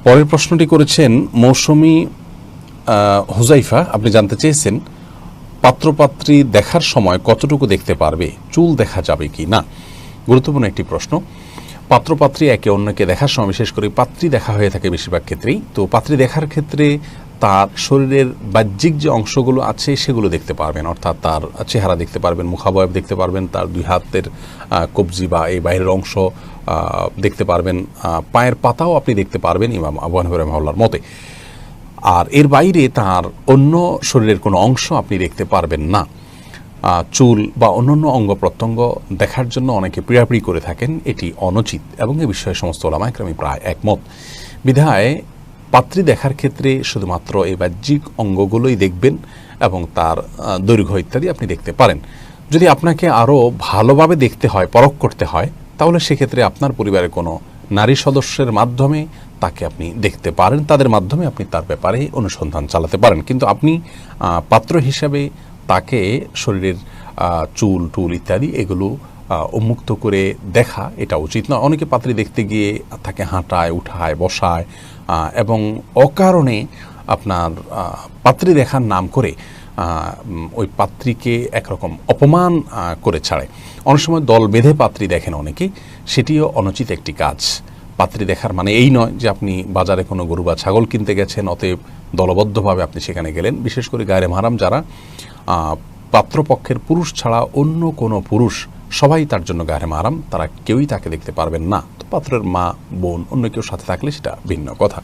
পরের প্রশ্নটি করেছেন মৌসুমী হুজাইফা। আপনি জানতে চেয়েছেন পাত্রপাত্রী দেখার সময় কতটুকু দেখতে পারবে, চুল দেখা যাবে কি না। গুরুত্বপূর্ণ একটি প্রশ্ন। পাত্রপাত্রী একে অন্যকে দেখার সময়, বিশেষ করে পাত্রী দেখা হয়ে থাকে বেশিরভাগ ক্ষেত্রেই, তো পাত্রী দেখার ক্ষেত্রে তার শরীরের বাহ্যিক যে অংশগুলো আছে সেগুলো দেখতে পারবেন, অর্থাৎ তার চেহারা দেখতে পারবেন, মুখাবয়ব দেখতে পারবেন, তার দুই হাতের কবজি বা এই বাইরের অংশ দেখতে পারবেন, পায়ের পাতাও আপনি দেখতে পারবেন ইমাম আবু হানিফা রাহিমাহুল্লাহর মতে। আর এর বাইরে তার অন্য শরীরের কোনো অংশ আপনি দেখতে পারবেন না। চুল বা অন্যান্য অঙ্গ প্রত্যঙ্গ দেখার জন্য অনেকে পীড়াপিড়ি করে থাকেন, এটি অনুচিত এবং এ বিষয়ে সমস্ত ওলামায়ে কেরাম প্রায় একমত। বিধায় পাত্রী দেখার ক্ষেত্রে শুধুমাত্র এই বাহ্যিক অঙ্গগুলোই দেখবেন এবং তার দৈর্ঘ্য ইত্যাদি আপনি দেখতে পারেন। যদি আপনাকে আরও ভালোভাবে দেখতে হয়, পরখ করতে হয়, তাহলে সেক্ষেত্রে আপনার পরিবারের কোনো নারী সদস্যের মাধ্যমে তাকে আপনি দেখতে পারেন, তাদের মাধ্যমে আপনি তার ব্যাপারে অনুসন্ধান চালাতে পারেন। কিন্তু আপনি পাত্র হিসাবে তাকে শরীরের চুল টুল ইত্যাদি এগুলো উন্মুক্ত করে দেখা এটা উচিত নয়। অনেকে পাত্রী দেখতে গিয়ে তাকে হাঁটায়, উঠায়, বসায় এবং অকারণে আপনার পাত্রী দেখার নাম করে ওই পাত্রীকে একরকম অপমান করে ছাড়ে। অনেক সময় দল বেঁধে পাত্রী দেখেন অনেকে, সেটিও অনুচিত একটি কাজ। পাত্রী দেখার মানে এই নয় যে আপনি বাজারে কোনো গরু বা ছাগল কিনতে গেছেন, অতএব দলবদ্ধভাবে আপনি সেখানে গেলেন। বিশেষ করে গায়রে মাহরাম যারা, পাত্রপক্ষের পুরুষ ছাড়া অন্য কোনো পুরুষ সবাই তার জন্য গায়রে মাহরাম, তারা কেউই তাকে দেখতে পারবেন না। তো পাত্রের মা, বোন, অন্য কেউ সাথে থাকলে সেটা ভিন্ন কথা।